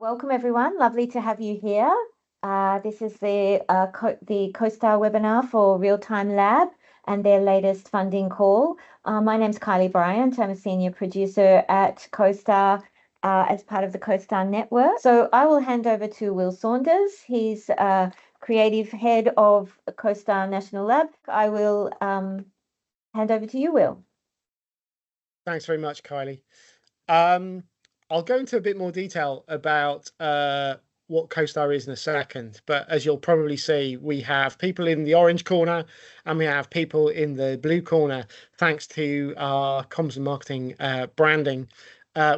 Welcome, everyone. Lovely to have you here. This is the CoSTAR webinar for Realtime Lab and their latest funding call. My name's Kylie Bryant. I'm a senior producer at CoSTAR as part of the CoSTAR network. So I will hand over to Will Saunders. He's creative head of CoSTAR National Lab. I will hand over to you, Will. Thanks very much, Kylie. I'll go into a bit more detail about what CoSTAR is in a second, but as you'll probably see, we have people in the orange corner and we have people in the blue corner, thanks to our comms and marketing branding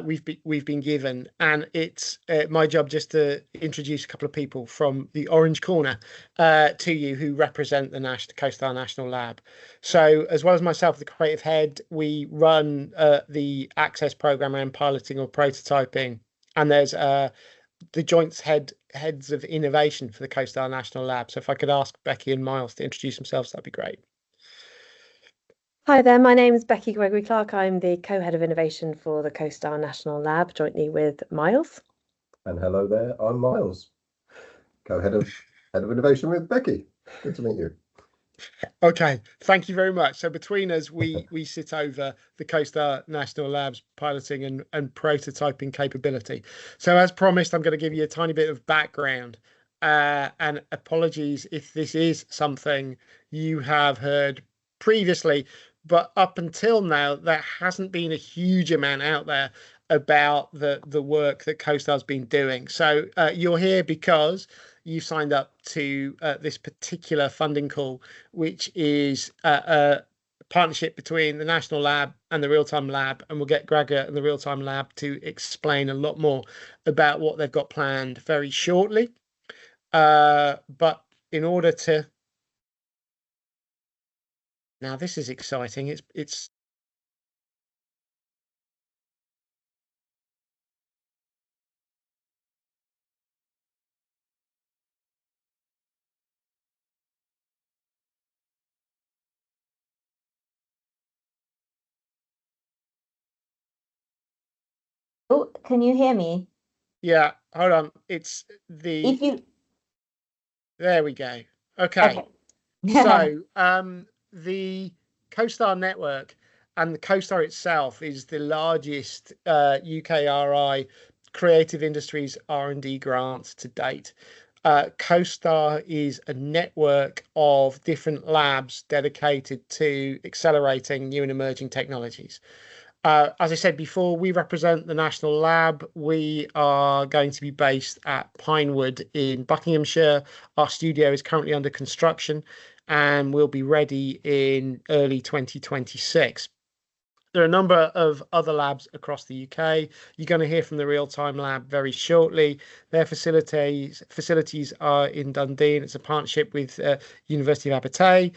we've been given. And it's my job just to introduce a couple of people from the orange corner to you who represent the CoSTAR National Lab. So as well as myself, the creative head, we run the access program and piloting or prototyping, and there's the joint heads of innovation for the CoSTAR National Lab. So if I could ask Becky and Miles to introduce themselves, that'd be great. Hi there, my name is Becky Gregory-Clark. I'm the co-head of innovation for the CoSTAR National Lab, jointly with Miles. And hello there, I'm Miles, co-head of innovation with Becky. Good to meet you. Okay, thank you very much. So between us, we sit over the CoSTAR National Lab's piloting and prototyping capability. So as promised, I'm going to give you a tiny bit of background. And apologies if this is something you have heard previously, but up until now, there hasn't been a huge amount out there about the work that CoSTAR's been doing. So you're here because you signed up to this particular funding call, which is a partnership between the National Lab and the Realtime Lab, and we'll get Gregor and the Realtime Lab to explain a lot more about what they've got planned very shortly. But in order to... Now, this is exciting. It's Oh, can you hear me? Yeah, hold on. It's the... If you... There we go. Okay. So the CoSTAR network and the CoSTAR itself is the largest UKRI creative industries R&D grant to date. CoSTAR is a network of different labs dedicated to accelerating new and emerging technologies. As I said before, we represent the National Lab. We are going to be based at Pinewood in Buckinghamshire. Our studio is currently under construction and will be ready in early 2026. There are a number of other labs across the UK. You're going to hear from the Realtime Lab very shortly. Their facilities are in Dundee, and it's a partnership with University of Abertay.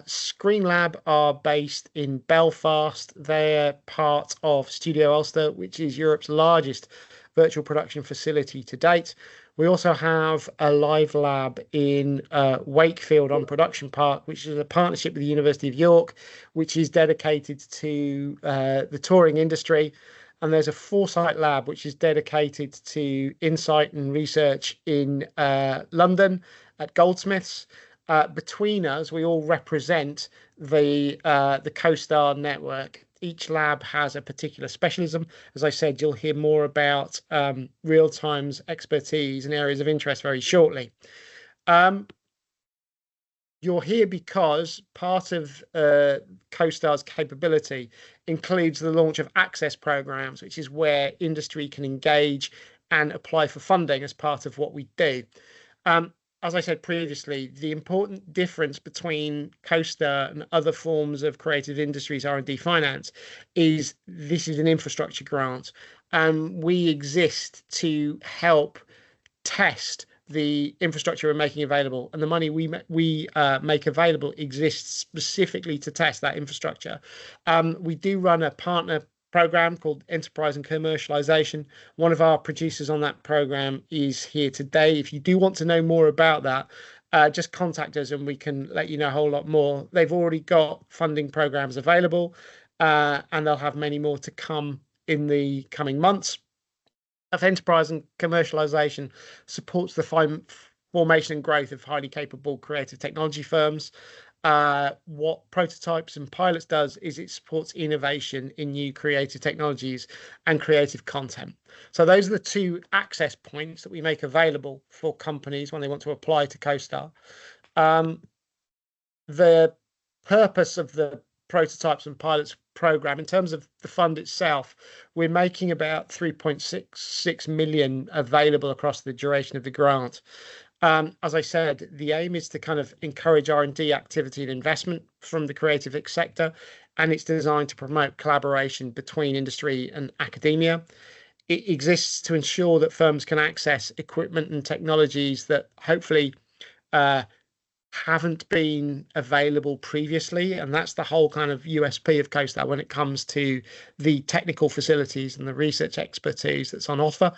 Screen Lab are based in Belfast. They're part of Studio Ulster, which is Europe's largest virtual production facility to date. We also have a live lab in Wakefield on Production Park, which is a partnership with the University of York, which is dedicated to the touring industry. And there's a Foresight Lab, which is dedicated to insight and research in London at Goldsmiths. Between us, we all represent the CoSTAR network. Each lab has a particular specialism. As I said, you'll hear more about Realtime's expertise and areas of interest very shortly. You're here because part of CoSTAR's capability includes the launch of access programs, which is where industry can engage and apply for funding as part of what we do. As I said previously, the important difference between CoSTAR and other forms of creative industries R&D finance is this is an infrastructure grant, and we exist to help test the infrastructure we're making available, and the money we make available exists specifically to test that infrastructure. We do run a partner program called Enterprise and Commercialization. One of our producers on that program is here today. If you do want to know more about that, just contact us and we can let you know a whole lot more. They've already got funding programs available, and they'll have many more to come in the coming months. of enterprise and commercialization supports the formation and growth of highly capable creative technology firms. What prototypes and pilots does is it supports innovation in new creative technologies and creative content. So those are the two access points that we make available for companies when they want to apply to CoSTAR. The purpose of the prototypes and pilots program, in terms of the fund itself, we're making about 3.66 million available across the duration of the grant. As I said, the aim is to kind of encourage R&D activity and investment from the creative sector, and it's designed to promote collaboration between industry and academia. It exists to ensure that firms can access equipment and technologies that hopefully haven't been available previously, and that's the whole kind of USP of CoSTAR when it comes to the technical facilities and the research expertise that's on offer.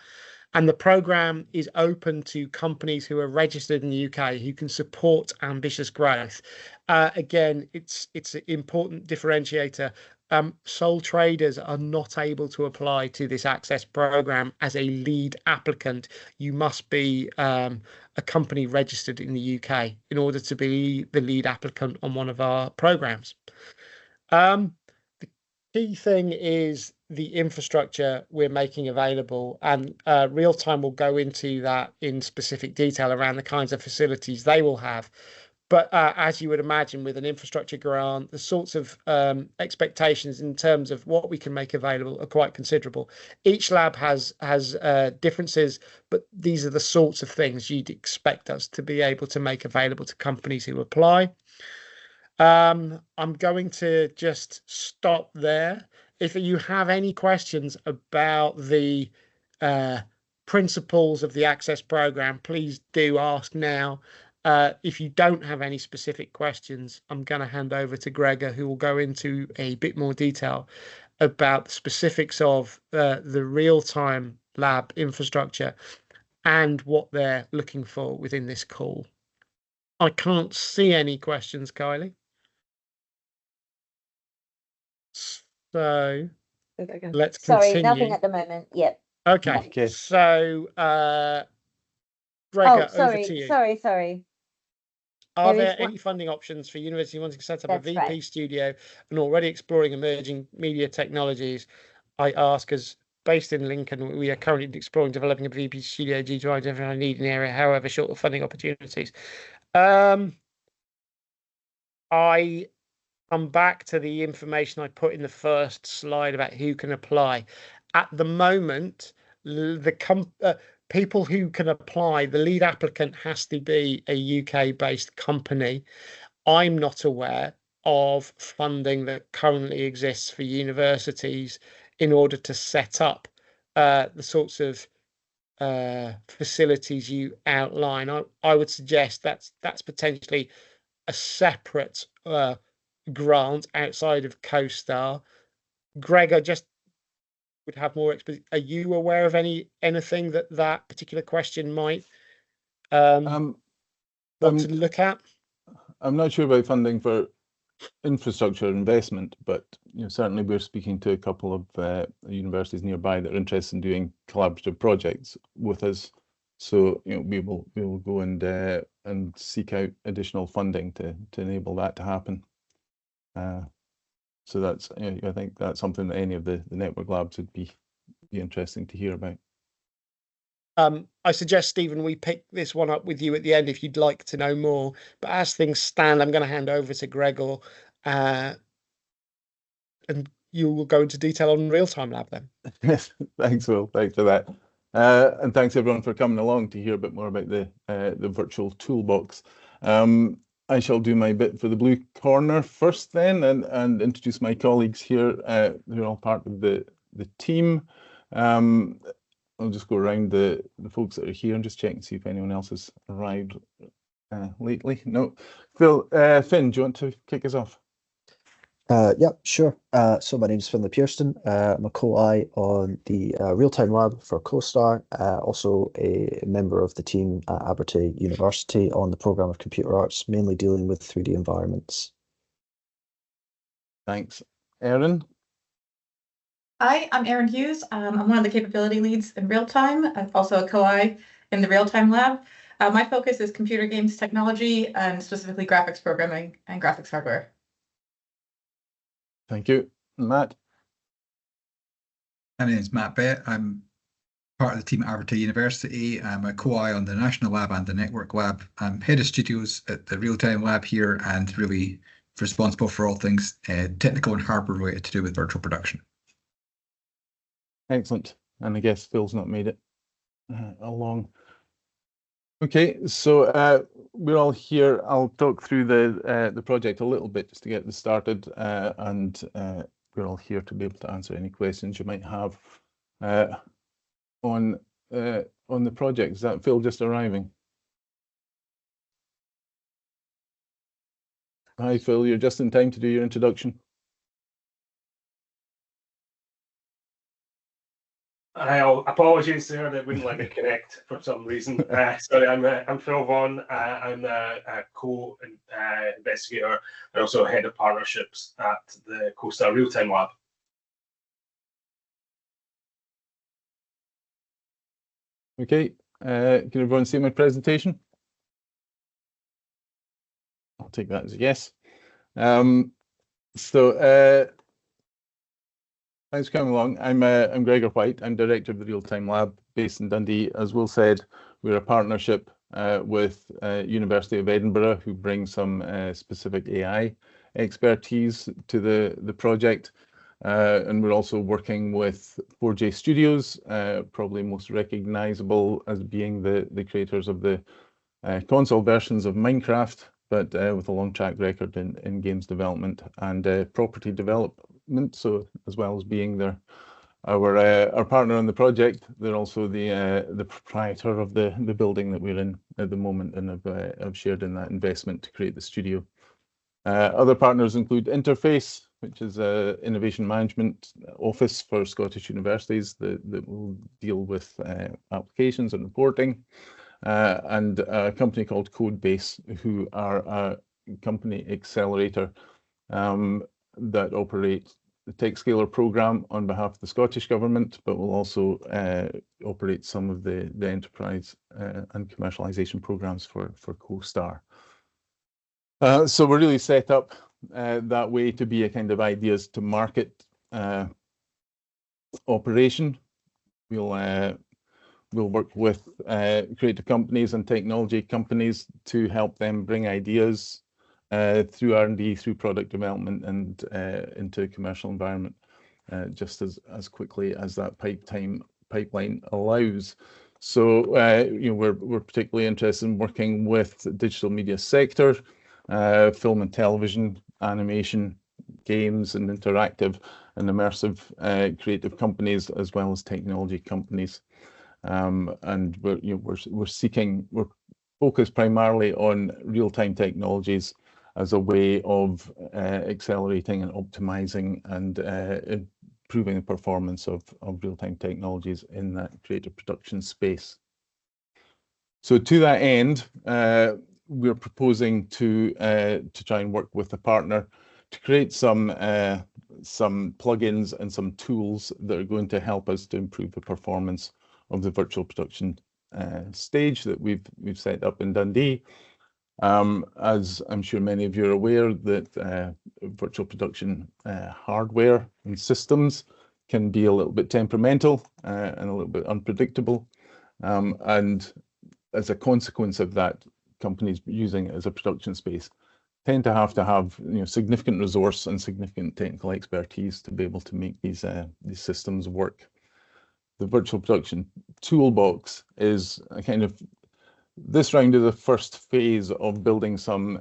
And the program is open to companies who are registered in the UK who can support ambitious growth. Again, it's an important differentiator. Sole traders are not able to apply to this access program as a lead applicant. You must be a company registered in the UK in order to be the lead applicant on one of our programs. The key thing is the infrastructure we're making available, and Realtime will go into that in specific detail around the kinds of facilities they will have. But as you would imagine, with an infrastructure grant, the sorts of expectations in terms of what we can make available are quite considerable. Each lab has differences, but these are the sorts of things you'd expect us to be able to make available to companies who apply. I'm going to just stop there. If you have any questions about the principles of the Access program, please do ask now. If you don't have any specific questions, I'm going to hand over to Gregor, who will go into a bit more detail about the specifics of the real-time lab infrastructure and what they're looking for within this call. I can't see any questions, Kylie. So let's continue. Sorry, nothing at the moment. Yep. Okay. So Gregor, over to you. Sorry. Are there any funding options for university wanting to set up a VP studio and already exploring emerging media technologies? I ask, as based in Lincoln, we are currently exploring developing a VP studio due to identifying a need in the area, however short of funding opportunities. I come back to the information I put in the first slide about who can apply. At the moment, people who can apply, the lead applicant has to be a UK-based company. I'm not aware of funding that currently exists for universities in order to set up the sorts of facilities you outline. I would suggest that's potentially a separate grant outside of CoSTAR. Gregor just would have more expertise. Are you aware of anything that particular question might want to look at? I'm not sure about funding for infrastructure investment, but certainly we're speaking to a couple of universities nearby that are interested in doing collaborative projects with us. So we will go and seek out additional funding to enable that to happen. So that's I think that's something that any of the network labs would be interesting to hear about. I suggest, Stephen, we pick this one up with you at the end if you'd like to know more. But as things stand, I'm going to hand over to Gregor, and you will go into detail on Real-Time Lab then. Yes, thanks, Will. Thanks for that. And thanks everyone for coming along to hear a bit more about the virtual toolbox. I shall do my bit for the blue corner first then, and introduce my colleagues here who are all part of the team. I'll just go around the folks that are here and just check and see if anyone else has arrived lately. No. Finn, do you want to kick us off? Yeah, sure. So my name is Finn Pearston. I'm a co-I on the Real-Time Lab for CoSTAR, also a member of the team at Abertay University on the programme of Computer Arts, mainly dealing with 3D environments. Thanks. Erin? Hi, I'm Erin Hughes. I'm one of the capability leads in real time. I'm also a co-I in the Real-Time Lab. My focus is computer games technology and specifically graphics programming and graphics hardware. Thank you. Matt? My name is Matt Bett. I'm part of the team at Aberdeen University. I'm a co-I on the National Lab and the Network Lab. I'm head of studios at the Real-Time Lab here and really responsible for all things technical and hardware related to do with virtual production. Excellent. And I guess Phil's not made it along. Okay, so we're all here. I'll talk through the project a little bit just to get this started, and we're all here to be able to answer any questions you might have on the project. Is that Phil just arriving? Hi, Phil. You're just in time to do your introduction. Apologies there, they wouldn't let me connect for some reason. Sorry, I'm Phil Vaughan. I'm a co-investigator and also head of partnerships at the CoSTAR Realtime Lab. Okay, can everyone see my presentation? I'll take that as a yes. Thanks for coming along. I'm Gregor White. I'm director of the Real-Time Lab based in Dundee. As Will said, we're a partnership with University of Edinburgh, who bring some specific AI expertise to the project. And we're also working with 4J Studios, probably most recognizable as being the creators of the console versions of Minecraft, but with a long track record in games development and property development. So as well as being our partner on the project, they're also the proprietor of the building that we're in at the moment, and have shared in that investment to create the studio. Other partners include Interface, which is an innovation management office for Scottish universities that will deal with applications and reporting, and a company called Codebase, who are a company accelerator that operate the TechScaler program on behalf of the Scottish Government, but will also operate some of the enterprise and commercialisation programs for CoSTAR. So we're really set up that way to be a kind of ideas to market operation. We'll work with creative companies and technology companies to help them bring ideas through R&D, through product development, and into a commercial environment, just as quickly as that pipeline allows. So we're particularly interested in working with the digital media sector, film and television, animation, games, and interactive and immersive creative companies, as well as technology companies. And we're focused primarily on real-time technologies as a way of accelerating and optimizing and improving the performance of real-time technologies in that creative production space. So to that end, we're proposing to try and work with a partner to create some plugins and some tools that are going to help us to improve the performance of the virtual production stage that we've set up in Dundee. As I'm sure many of you are aware, that virtual production hardware and systems can be a little bit temperamental and a little bit unpredictable. And as a consequence of that, companies using it as a production space tend to have significant resource and significant technical expertise to be able to make these systems work. The virtual production toolbox is a kind of this round of the first phase of building some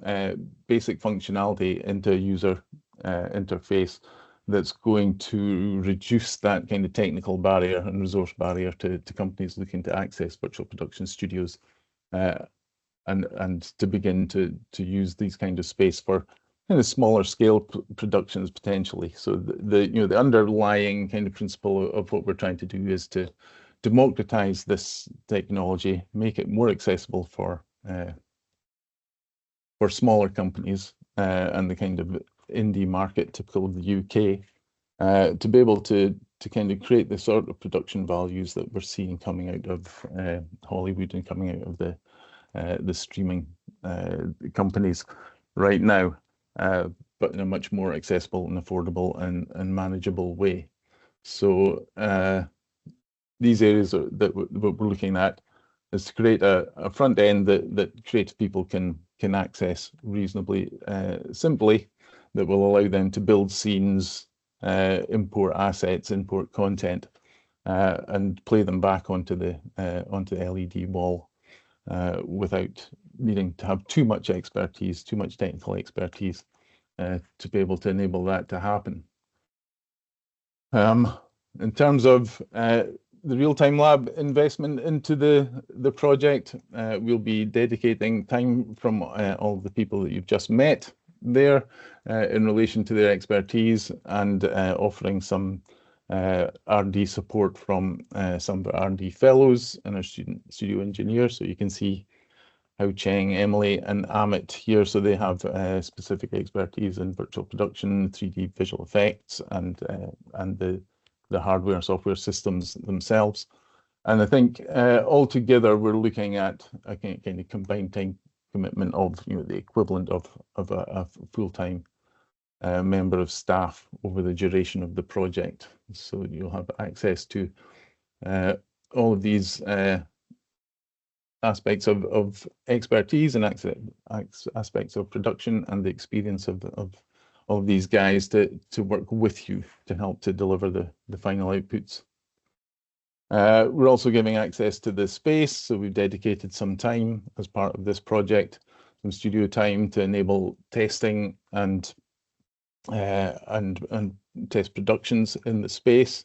basic functionality into a user interface that's going to reduce that kind of technical barrier and resource barrier to companies looking to access virtual production studios and to begin to use these kind of space for kind of smaller scale productions potentially. So the underlying kind of principle of what we're trying to do is to democratize this technology, make it more accessible for smaller companies and the kind of indie market typical of the UK, to be able to kind of create the sort of production values that we're seeing coming out of Hollywood and coming out of the streaming companies right now, but in a much more accessible and affordable and manageable way. So these areas that we're looking at is to create a front end that creative people can access reasonably simply, that will allow them to build scenes, import assets, import content, and play them back onto the LED wall without needing to have too much expertise, too much technical expertise to be able to enable that to happen. In terms of the Real-Time Lab investment into the project, we'll be dedicating time from all the people that you've just met there in relation to their expertise, and offering some R&D support from some of our R&D fellows and our studio engineers. So you can see Hao Cheng, Emily, and Amit here. So they have specific expertise in virtual production, 3D visual effects, and the hardware and software systems themselves. And I think altogether we're looking at a kind of combined time commitment of the equivalent of a full-time member of staff over the duration of the project. So you'll have access to all of these aspects of expertise and aspects of production, and the experience of all of these guys to work with you to help to deliver the final outputs. We're also giving access to the space, so we've dedicated some time as part of this project, some studio time to enable testing and test productions in the space.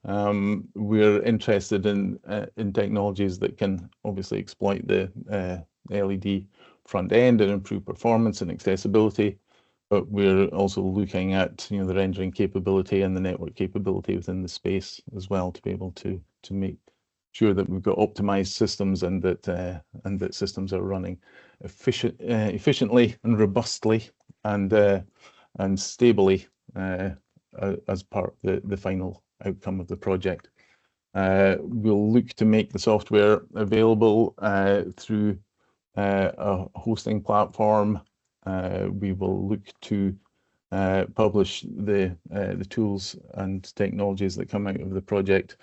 We're interested in technologies that can obviously exploit the LED front end and improve performance and accessibility, but we're also looking at the rendering capability and the network capability within the space as well, to be able to make sure that we've got optimized systems and that systems are running efficiently and robustly and stably as part of the final outcome of the project. We'll look to make the software available through a hosting platform. We will look to publish the tools and technologies that come out of the project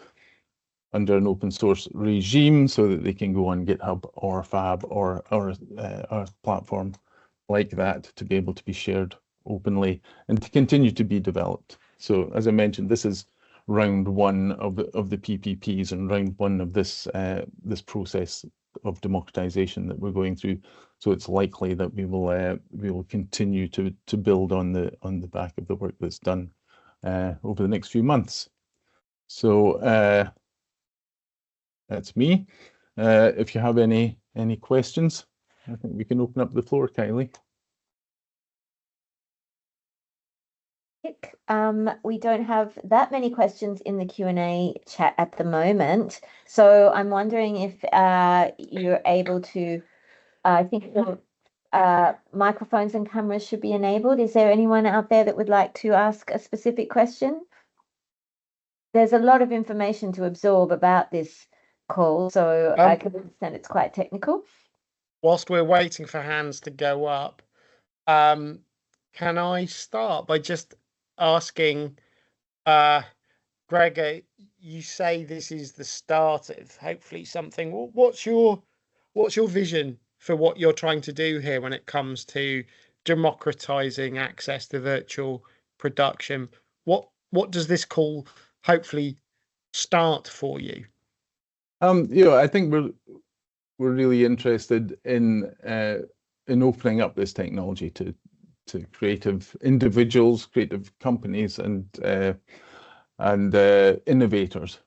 under an open source regime, so that they can go on GitHub or Fab or a platform like that, to be able to be shared openly and to continue to be developed. So as I mentioned, this is round one of the PPPs and round one of this process of democratization that we're going through. So it's likely that we will continue to build on the back of the work that's done over the next few months. So that's me. If you have any questions, I think we can open up the floor, Kylie. We don't have that many questions in the Q&A chat at the moment, so I'm wondering if you're able to, I think your microphones and cameras should be enabled. Is there anyone out there that would like to ask a specific question? There's a lot of information to absorb about this call, so I can understand it's quite technical. Whilst we're waiting for hands to go up, can I start by just asking, Gregor, you say this is the start of hopefully something. What's your vision for what you're trying to do here when it comes to democratizing access to virtual production? What does this call hopefully start for you? I think we're really interested in opening up this technology to creative individuals, creative companies, and innovators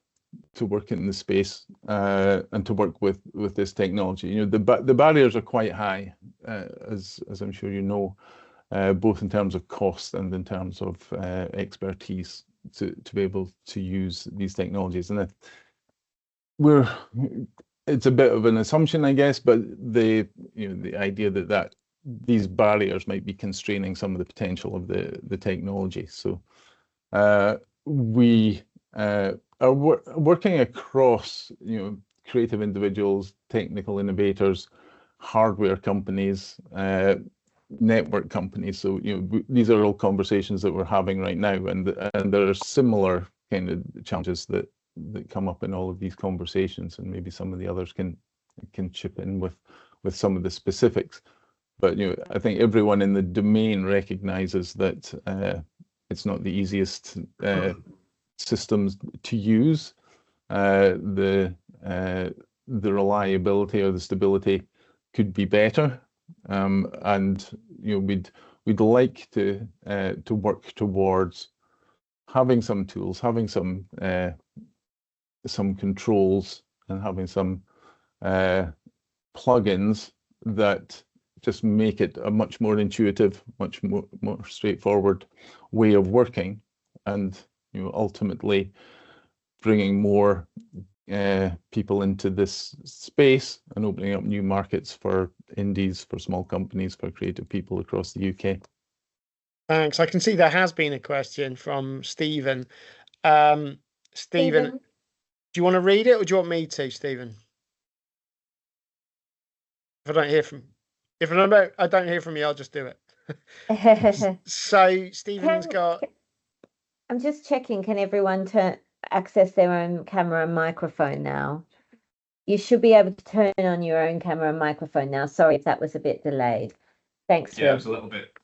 to work in the space and to work with this technology. The barriers are quite high, as I'm sure you know, both in terms of cost and in terms of expertise to be able to use these technologies. And it's a bit of an assumption, I guess, but the idea that these barriers might be constraining some of the potential of the technology. So we are working across, creative individuals, technical innovators, hardware companies, network companies. So, these are all conversations that we're having right now, and there are similar kind of challenges that come up in all of these conversations, and maybe some of the others can chip in with some of the specifics. But I think everyone in the domain recognizes that it's not the easiest systems to use. The reliability or the stability could be better, and we'd like to work towards having some tools, having some controls, and having some plugins that just make it a much more intuitive, much more straightforward way of working, and ultimately bringing more people into this space and opening up new markets for indies, for small companies, for creative people across the UK. Thanks. I can see there has been a question from Stephen. Stephen, do you want to read it, or do you want me to, Stephen? If I don't hear from you, I'll just do it. So Stephen's got. I'm just checking. Can everyone access their own camera and microphone now? You should be able to turn on your own camera and microphone now. Sorry if that was a bit delayed. Thanks. Yeah, it was a little bit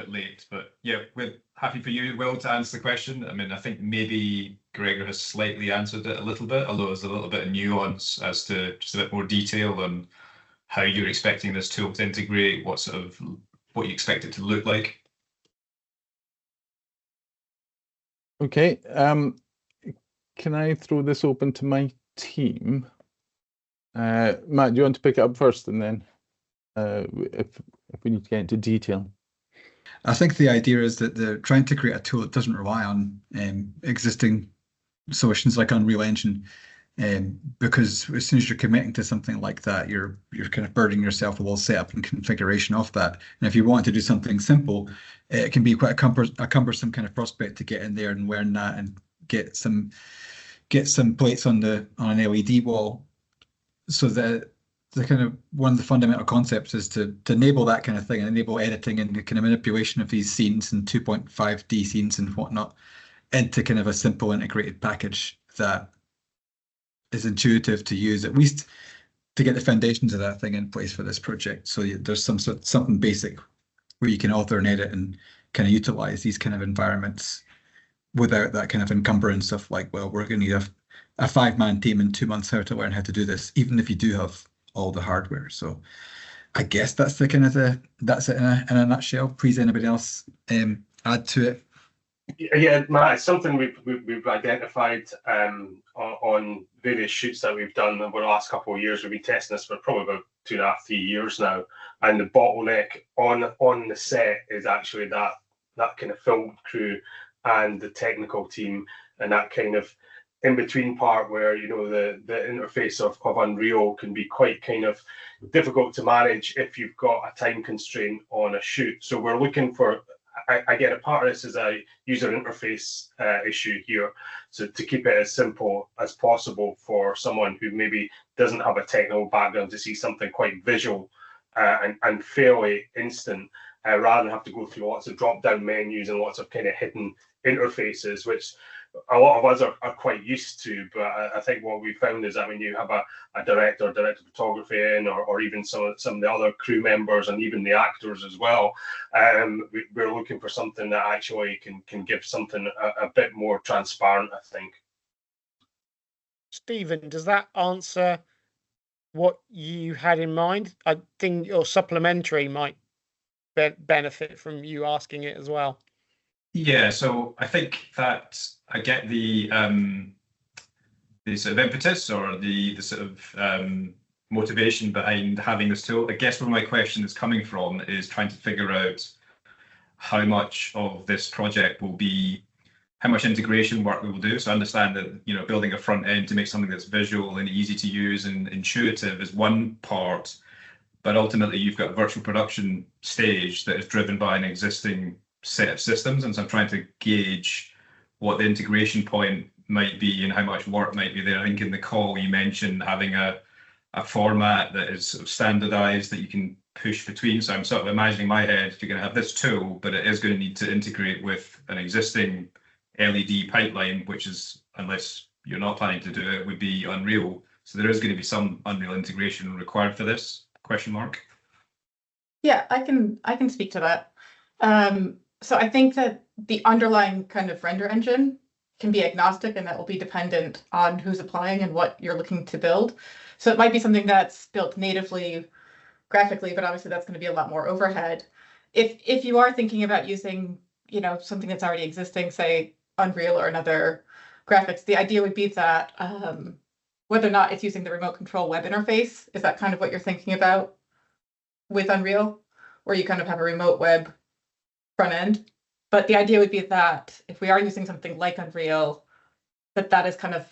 late, but yeah, we're happy for you, Will, to answer the question. I mean, I think maybe Gregor has slightly answered it a little bit, although there's a little bit of nuance as to just a bit more detail on how you're expecting this tool to integrate, what you expect it to look like. Okay, can I throw this open to my team? Matt, do you want to pick it up first, and then if we need to get into detail? I think the idea is that they're trying to create a tool that doesn't rely on existing solutions like Unreal Engine, because as soon as you're committing to something like that, you're kind of burdening yourself with all setup and configuration of that. And if you want to do something simple, it can be quite a cumbersome kind of prospect to get in there and learn that and get some plates on an LED wall. So the kind of one of the fundamental concepts is to enable that kind of thing and enable editing and the kind of manipulation of these scenes and 2.5D scenes and whatnot into kind of a simple integrated package that is intuitive to use, at least to get the foundations of that thing in place for this project. So there's something basic where you can author and edit and kind of utilize these kind of environments without that kind of encumbrance of like, well, we're going to need a 5-man team in 2 months how to learn how to do this, even if you do have all the hardware. So I guess that's the kind of that's it in a nutshell. Please, anybody else add to it? Yeah, Matt, it's something we've identified on various shoots that we've done over the last couple of years. We've been testing this for probably about 2.5, 3 years now, and the bottleneck on the set is actually that kind of film crew and the technical team, and that kind of in-between part where the interface of Unreal can be quite kind of difficult to manage if you've got a time constraint on a shoot. So we're looking for, again, a part of this is a user interface issue here, so to keep it as simple as possible for someone who maybe doesn't have a technical background to see something quite visual and fairly instant, rather than have to go through lots of drop-down menus and lots of kind of hidden interfaces, which a lot of us are quite used to. But I think what we found is that when you have a director of photography in, or even some of the other crew members and even the actors as well, we're looking for something that actually can give something a bit more transparent, I think. Stephen, does that answer what you had in mind? I think your supplementary might benefit from you asking it as well. Yeah, so I think that I get the sort of impetus or the sort of motivation behind having this tool. I guess where my question is coming from is trying to figure out how much of this project will be, how much integration work we will do. So I understand that building a front end to make something that's visual and easy to use and intuitive is one part, but ultimately you've got a virtual production stage that is driven by an existing set of systems, and so I'm trying to gauge what the integration point might be and how much work might be there. I think in the call you mentioned having a format that is sort of standardized that you can push between. So I'm sort of imagining in my head, you're going to have this tool, but it is going to need to integrate with an existing LED pipeline, which is, unless you're not planning to do it, would be Unreal. So there is going to be some Unreal integration required for this, question mark? Yeah, I can speak to that. So I think that the underlying kind of render engine can be agnostic, and that will be dependent on who's applying and what you're looking to build. So it might be something that's built natively graphically, but obviously that's going to be a lot more overhead. If you are thinking about using, you know, something that's already existing, say Unreal or another graphics, the idea would be that whether or not it's using the remote control web interface, is that kind of what you're thinking about with Unreal, where you kind of have a remote web front end? But the idea would be that if we are using something like Unreal, that is kind of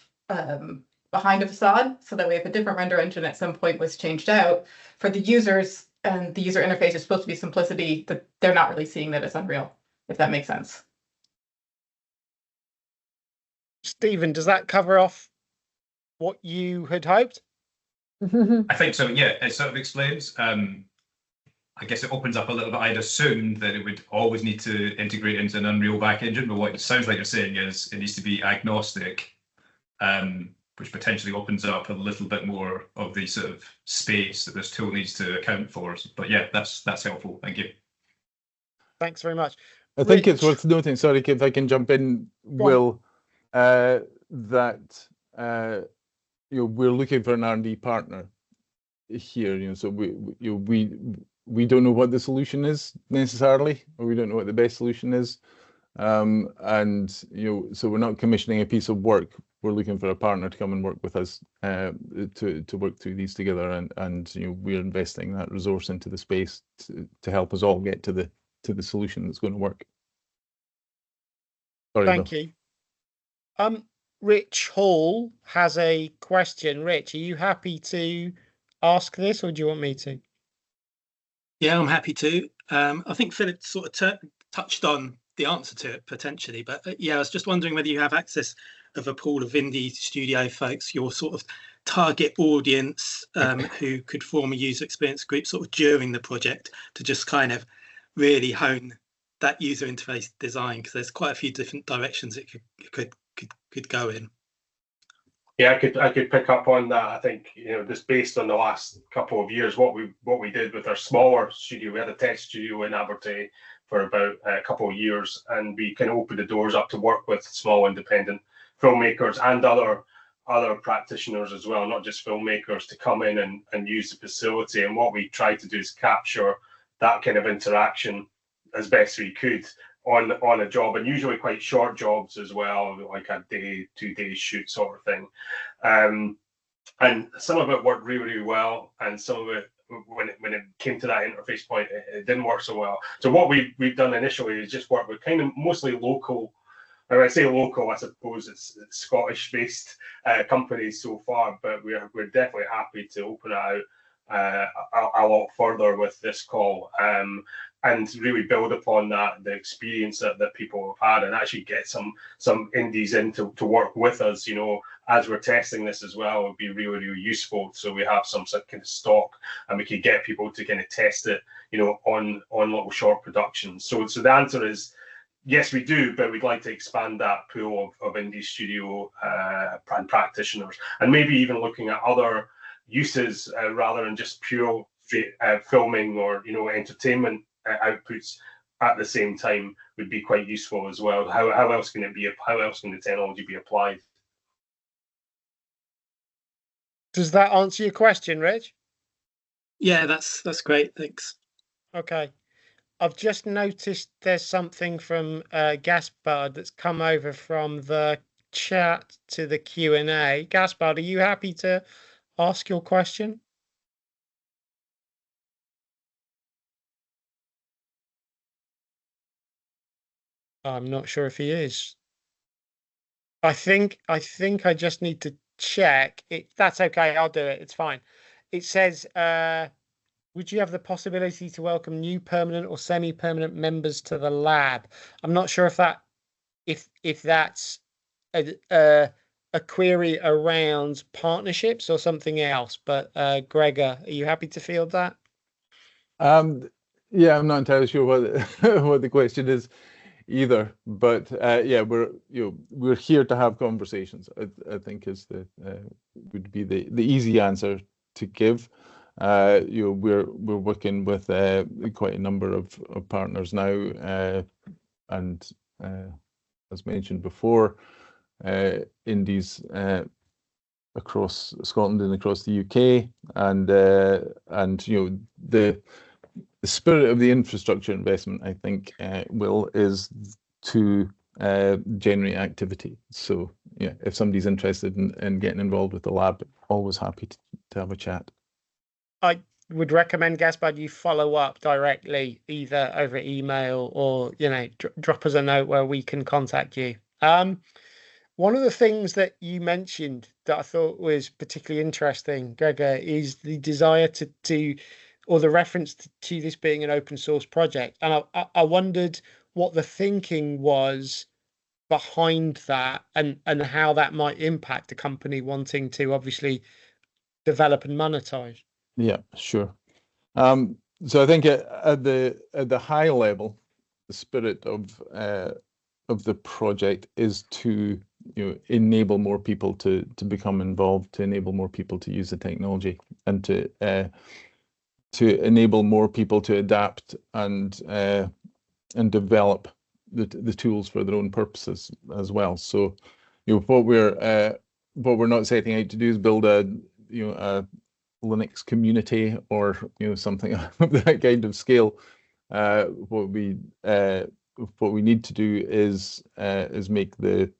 behind a facade, so that way if a different render engine at some point was changed out, for the users and the user interface is supposed to be simplicity, that they're not really seeing that as Unreal, if that makes sense. Stephen, does that cover off what you had hoped? I think so, yeah. It sort of explains. I guess it opens up a little bit. I'd assumed that it would always need to integrate into an Unreal back engine, but what it sounds like you're saying is it needs to be agnostic, which potentially opens up a little bit more of the sort of space that this tool needs to account for. But yeah, that's helpful. Thank you. Thanks very much. I think it's worth noting, sorry, if I can jump in, Will, that you know, we're looking for an R&D partner here. You know, so we don't know what the solution is necessarily, or we don't know what the best solution is, and you know, so we're not commissioning a piece of work. We're looking for a partner to come and work with us to work through these together, and you know, we're investing that resource into the space to help us all get to the solution that's going to work. Sorry, thank you. Rich Hall has a question. Rich, are you happy to ask this, or do you want me to? Yeah, I'm happy to. I think Philip sort of touched on the answer to it potentially, but yeah, I was just wondering whether you have access of a pool of indie studio folks, your sort of target audience, who could form a user experience group sort of during the project to just kind of really hone that user interface design, because there's quite a few different directions it could go in. Yeah, I could pick up on that. I think, you know, just based on the last couple of years, what we did with our smaller studio, we had a test studio in Aberdeen for about a couple of years, and we kind of opened the doors up to work with small independent filmmakers and other practitioners as well, not just filmmakers, to come in and use the facility. And what we tried to do is capture that kind of interaction as best we could on a job, and usually quite short jobs as well, like a day, 2 day shoot sort of thing. And some of it worked really, really well, and some of it, when it came to that interface point, it didn't work so well. So what we've done initially is just work with kind of mostly local, and when I say local, I suppose it's Scottish-based companies so far, but we're definitely happy to open it out a lot further with this call, and really build upon the experience that people have had, and actually get some indies in to work with us, you know, as we're testing this as well. It would be really, really useful. So we have some kind of stock, and we could get people to kind of test it, you know, on little short productions. So the answer is yes, we do, but we'd like to expand that pool of indie studio and practitioners, and maybe even looking at other uses rather than just pure filming or, you know, entertainment outputs at the same time would be quite useful as well. How else can it be? How else can the technology be applied? Does that answer your question, Rich? Yeah, that's great. Thanks. Okay. I've just noticed there's something from Gaspard that's come over from the chat to the Q&A. Gaspard, are you happy to ask your question? I'm not sure if he is. I think I just need to check it. That's okay. I'll do it. It's fine. It says, would you have the possibility to welcome new permanent or semi-permanent members to the lab? I'm not sure if that's a query around partnerships or something else. But Gregor, are you happy to field that? Yeah, I'm not entirely sure what what the question is either, but yeah, we're here to have conversations. I think is the would be the easy answer to give. We're working with quite a number of partners now, and as mentioned before, indies across Scotland and across the UK, and the spirit of the infrastructure investment, I think, is to generate activity. So yeah, if somebody's interested in getting involved with the lab, always happy to have a chat. I would recommend, Gaspard, you follow up directly, either over email or drop us a note where we can contact you. One of the things that you mentioned that I thought was particularly interesting, Gregor, is the desire to or the reference to this being an open source project. And I wondered what the thinking was behind that, and how that might impact a company wanting to obviously develop and monetize. Yeah, sure. So I think at the high level, the spirit of the project is to enable more people to become involved, to enable more people to use the technology, and to enable more people to adapt and develop the tools for their own purposes as well. So what we're not setting out to do is build a Linux community or something of that kind of scale. What we need to do is make the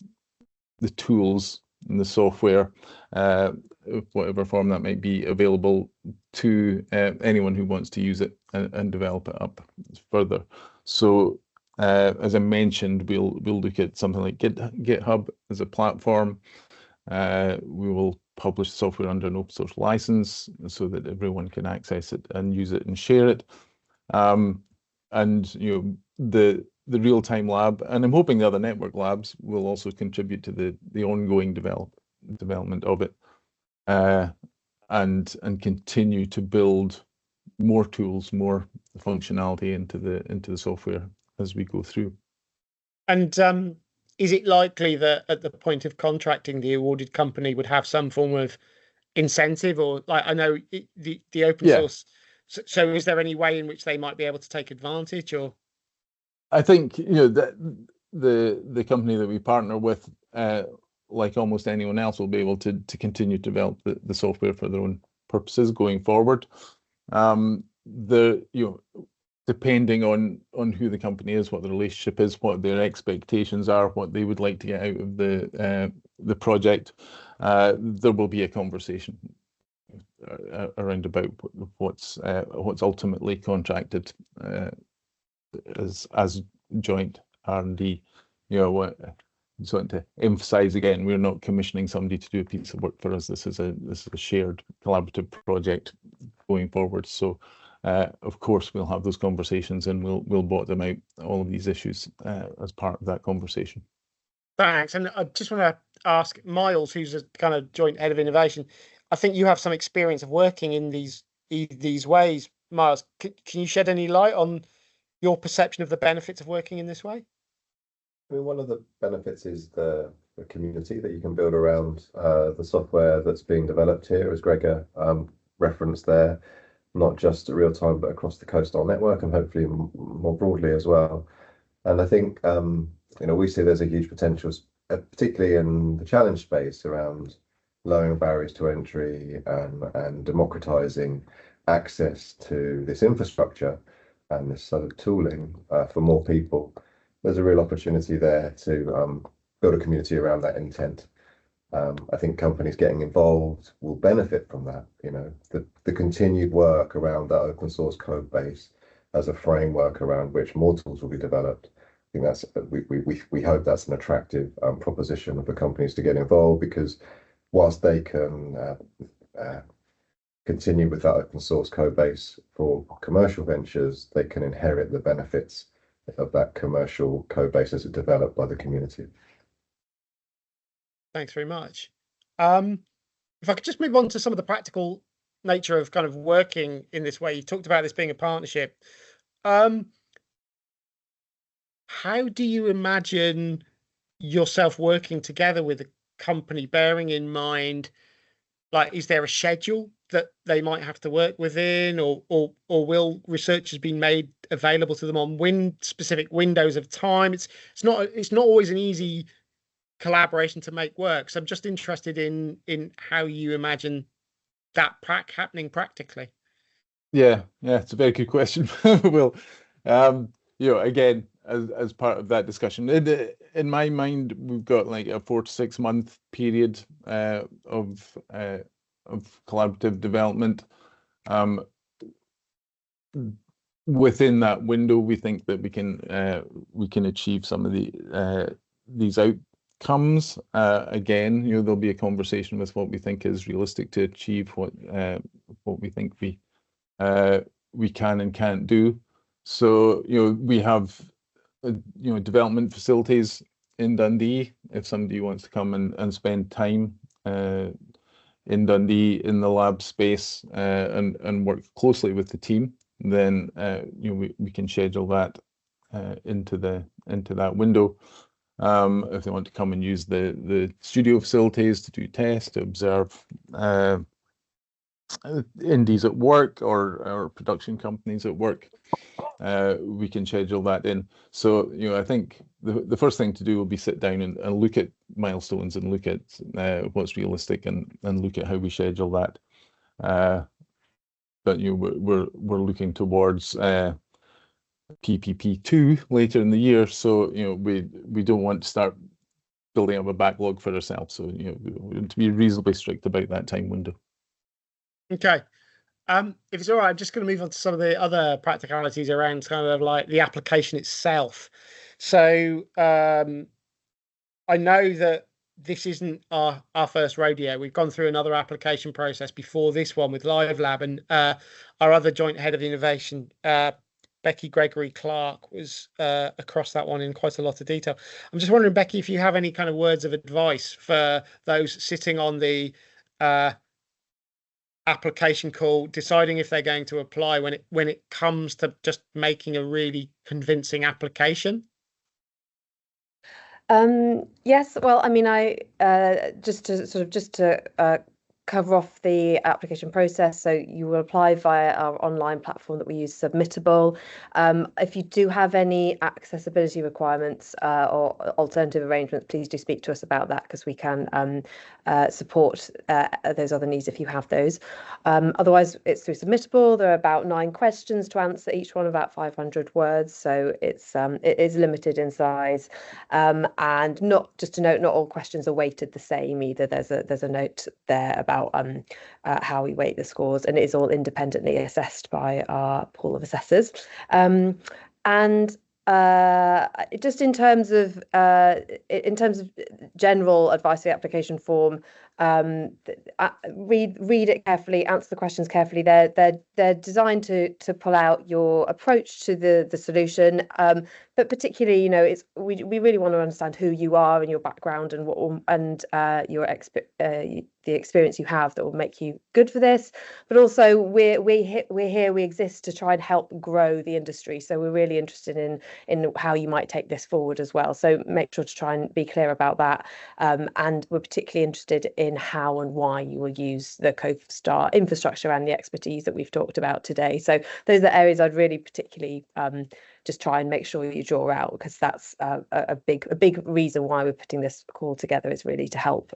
tools and the software, whatever form that might be, available to anyone who wants to use it and develop it up further. So as I mentioned, we'll look at something like GitHub as a platform. We will publish software under an open source license so that everyone can access it and use it and share it. And the real-time lab, and I'm hoping the other network labs will also contribute to the ongoing development of it, and continue to build more tools, more functionality into the software as we go through. And is it likely that at the point of contracting, the awarded company would have some form of incentive, or like, I know the open source? So is there any way in which they might be able to take advantage? Or I think that the company that we partner with, like almost anyone else, will be able to continue to develop the software for their own purposes going forward. Depending on who the company is, what the relationship is, what their expectations are, what they would like to get out of the project, there will be a conversation around about what's ultimately contracted as joint R&D. Just want to emphasize again, we're not commissioning somebody to do a piece of work for us. This is a shared collaborative project going forward. So of course we'll have those conversations, and we'll bottom out all of these issues as part of that conversation. Thanks. And I just want to ask Miles, who's a kind of joint head of innovation. I think you have some experience of working in these ways. Miles, can you shed any light on your perception of the benefits of working in this way? I mean, one of the benefits is the community that you can build around the software that's being developed here, as Gregor referenced there, not just at real time, but across the CoSTAR network, and hopefully more broadly as well. And I think we see there's a huge potential, particularly in the challenge space, around lowering barriers to entry and democratizing access to this infrastructure and this sort of tooling for more people. There's a real opportunity there to build a community around that intent. I think companies getting involved will benefit from that. The continued work around that open source code base as a framework around which more tools will be developed. I think that's we hope that's an attractive proposition for companies to get involved, because whilst they can continue with that open source code base for commercial ventures, they can inherit the benefits of that commercial code base as it developed by the community. Thanks very much. If I could just move on to some of the practical nature of kind of working in this way. You talked about this being a partnership. How do you imagine yourself working together with a company, bearing in mind, like, is there a schedule that they might have to work within, or will researchers be made available to them on specific windows of time? It's not always an easy collaboration to make work. So I'm just interested in how you imagine that happening practically. Yeah, it's a very good question. Well, again, as part of that discussion, in my mind, we've got like a 4 to 6 month period of collaborative development. Within that window, we think that we can achieve some of these outcomes. Again, there'll be a conversation with what we think is realistic to achieve, what we think we can and can't do. So we have development facilities in Dundee. If somebody wants to come and spend time in Dundee in the lab space and work closely with the team, then we can schedule that into that window. If they want to come and use the studio facilities to do tests, to observe indies at work or production companies at work, we can schedule that in. So I think the first thing to do will be sit down and look at milestones and look at what's realistic and look at how we schedule that. But we're looking towards PPP2 later in the year, so we don't want to start building up a backlog for ourselves. So we want to be reasonably strict about that time window. Okay. If it's all right, I'm just going to move on to some of the other practicalities around kind of like the application itself. So I know that this isn't our first rodeo. We've gone through another application process before this one with Live Lab, and our other joint head of innovation, Becky Gregory-Clark, was across that one in quite a lot of detail. I'm just wondering, Becky, if you have any kind of words of advice for those sitting on the application call, deciding if they're going to apply when it comes to just making a really convincing application. Yes, well, I mean, just to cover off the application process. So you will apply via our online platform that we use, Submittable. If you do have any accessibility requirements or alternative arrangements, please do speak to us about that, because we can support those other needs if you have those. Otherwise, it's through Submittable. There are about 9 questions to answer, each one about 500 words. So it is limited in size. And not just to note, not all questions are weighted the same either. There's a note there about how we weight the scores, and it is all independently assessed by our pool of assessors. And just in terms of general advice for the application form, read it carefully, answer the questions carefully. They're designed to pull out your approach to the solution, but particularly, we really want to understand who you are and your background and the experience you have that will make you good for this. But also, we exist to try and help grow the industry. So we're really interested in how you might take this forward as well. So make sure to try and be clear about that. And we're particularly interested in how and why you will use the CoSTAR infrastructure and the expertise that we've talked about today. So those are the areas I'd really particularly just try and make sure you draw out, because that's a big reason why we're putting this call together, is really to help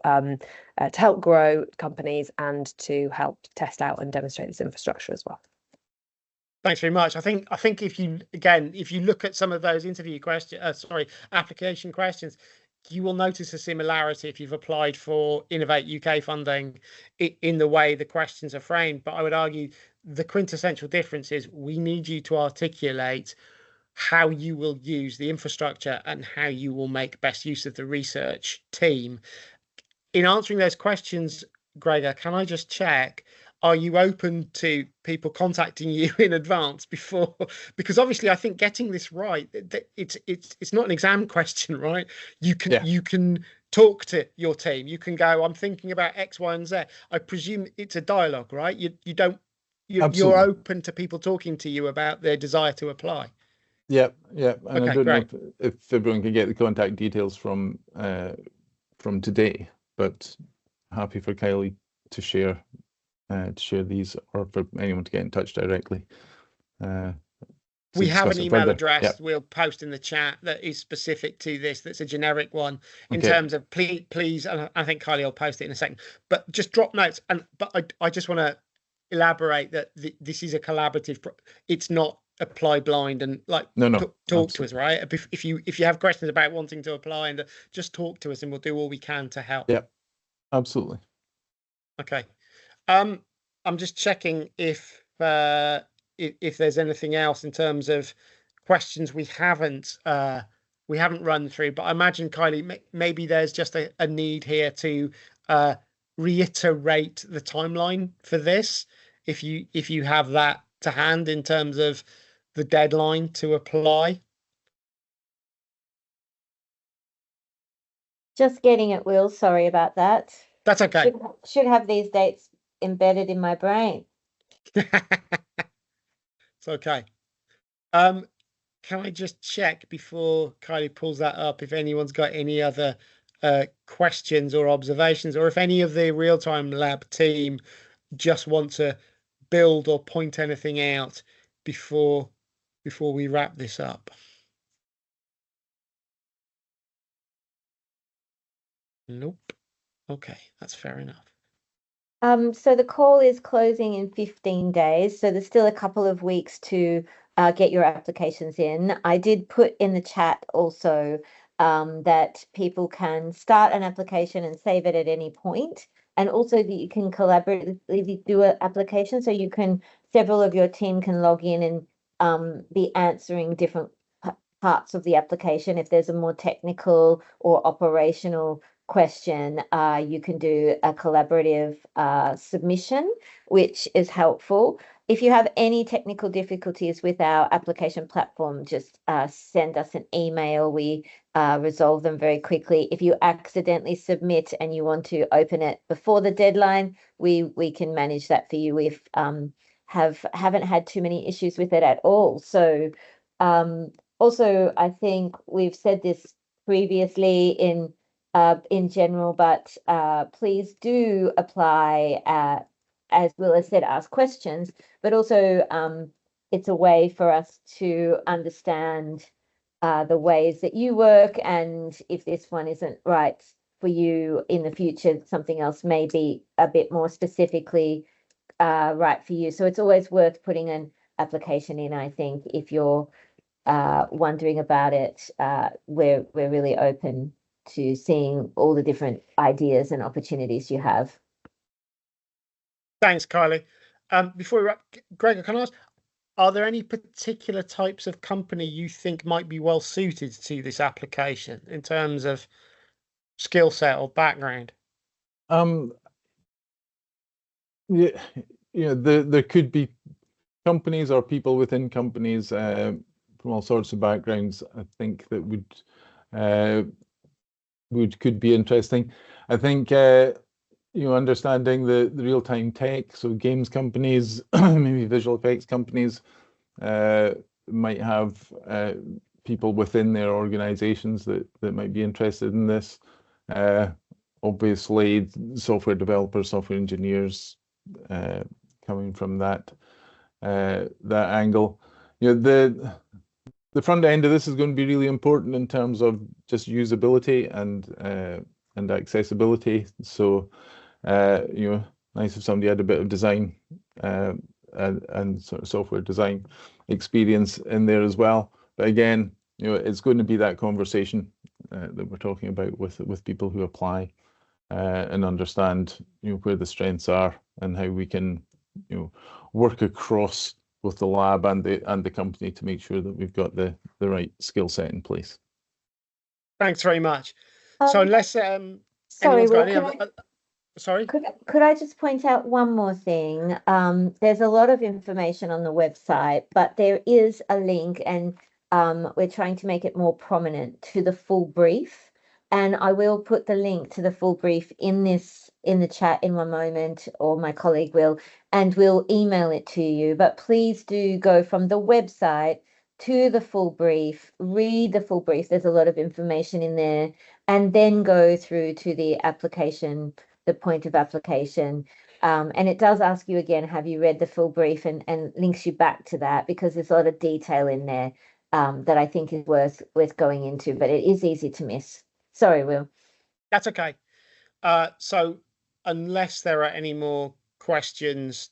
grow companies and to help test out and demonstrate this infrastructure as well. Thanks very much. I think if you look at some of those application questions, you will notice a similarity if you've applied for Innovate UK funding in the way the questions are framed. But I would argue the quintessential difference is we need you to articulate how you will use the infrastructure and how you will make best use of the research team. In answering those questions, Gregor, can I just check, are you open to people contacting you in advance before? Because obviously I think getting this right, it's not an exam question, right? You can talk to your team. You can go, I'm thinking about X, Y, and Z. I presume it's a dialogue, right? You're open to people talking to you about their desire to apply. Yeah. And Okay, I don't great. know if everyone can get the contact details from today, but happy for Kylie to share these, or for anyone to get in touch directly. We have an email address. Yep. We'll post in the chat that is specific to this. That's a generic one in Okay. terms of please. And I think Kylie will post it in a second. But just drop notes. But I just want to elaborate that this is a collaborative. It's not apply blind and talk to us, right? If you have questions about wanting to apply, and just talk to us, and we'll do all we can to help. Yep. Absolutely. Okay. I'm just checking if there's anything else in terms of questions we haven't run through, but I imagine, Kylie, maybe there's just a need here to reiterate the timeline for this, if you have that to hand in terms of the deadline to apply. Just getting it, Will. Sorry about that. That's okay. Should have these dates embedded in my brain. It's okay. Can I just check before Kylie pulls that up if anyone's got any other questions or observations, or if any of the Real-Time Lab team just want to build or point anything out before we wrap this up? Nope. Okay, that's fair enough. So the call is closing in 15 days, so there's still a couple of weeks to get your applications in. I did put in the chat also that people can start an application and save it at any point, and also that you can collaboratively do an application, so several of your team can log in and be answering different parts of the application. If there's a more technical or operational question, you can do a collaborative submission, which is helpful. If you have any technical difficulties with our application platform, just send us an email. We resolve them very quickly. If you accidentally submit and you want to open it before the deadline, we can manage that for you. We've haven't had too many issues with it at all. So also, I think we've said this previously in general, but please do apply, as Will has said, ask questions, but also it's a way for us to understand the ways that you work, and if this one isn't right for you in the future, something else may be a bit more specifically right for you. So it's always worth putting an application in, I think, if you're wondering about it. We're really open to seeing all the different ideas and opportunities you have. Thanks, Kylie. Before we wrap, Gregor, can I ask, are there any particular types of company you think might be well suited to this application in terms of skill set or background? Yeah, there could be companies or people within companies from all sorts of backgrounds, I think, that could be interesting. I think understanding the real-time tech, so games companies, maybe visual effects companies might have people within their organizations that might be interested in this. Obviously, software developers, software engineers, coming from that angle. The front end of this is going to be really important in terms of just usability and accessibility. So nice if somebody had a bit of design and sort of software design experience in there as well. But again, it's going to be that conversation that we're talking about with people who apply and understand where the strengths are and how we can work across both the lab and the company to make sure that we've got the right skill set in place. Thanks very much. So unless sorry, anyone's got Will, any other, sorry, could I just point out one more thing? There's a lot of information on the website, but there is a link, and we're trying to make it more prominent, to the full brief And I will put the link to the full brief in the chat in one moment, or my colleague will, and we'll email it to you. But please do go from the website to the full brief, read the full brief. There's a lot of information in there, and then go through to the application, the point of application. And it does ask you again, have you read the full brief, and links you back to that, because there's a lot of detail in there that I think is worth going into, but it is easy to miss. Sorry, Will. That's okay. So unless there are any more questions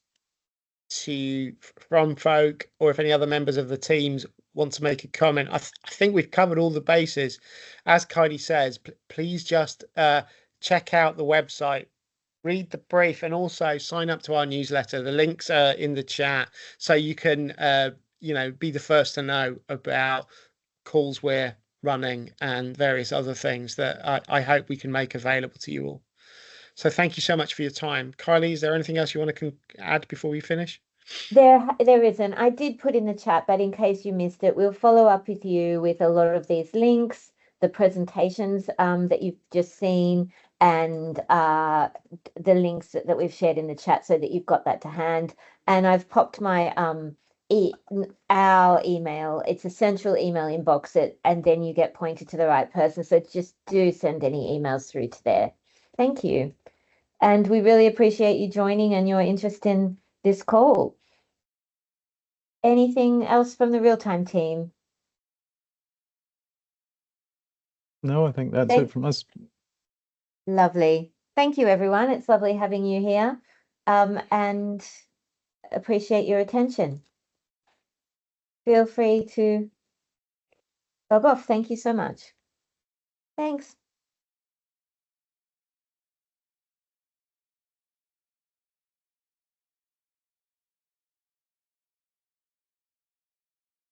from folk, or if any other members of the teams want to make a comment, I think we've covered all the bases. As Kylie says, please just check out the website, read the brief, and also sign up to our newsletter. The links are in the chat, so you can be the first to know about calls we're running and various other things that I hope we can make available to you all. So thank you so much for your time. Kylie, is there anything else you want to add before we finish? There isn't. I did put in the chat, but in case you missed it, we'll follow up with you with a lot of these links, the presentations that you've just seen, and the links that we've shared in the chat, so that you've got that to hand. And I've popped my our email. It's a central email inbox, and then you get pointed to the right person. So just do send any emails through to there. Thank you. And we really appreciate you joining and your interest in this call. Anything else from the real-time team? No, I think that's it from us. Lovely. Thank you, everyone. It's lovely having you here, and appreciate your attention. Feel free to log off. Thank you so much. Thanks.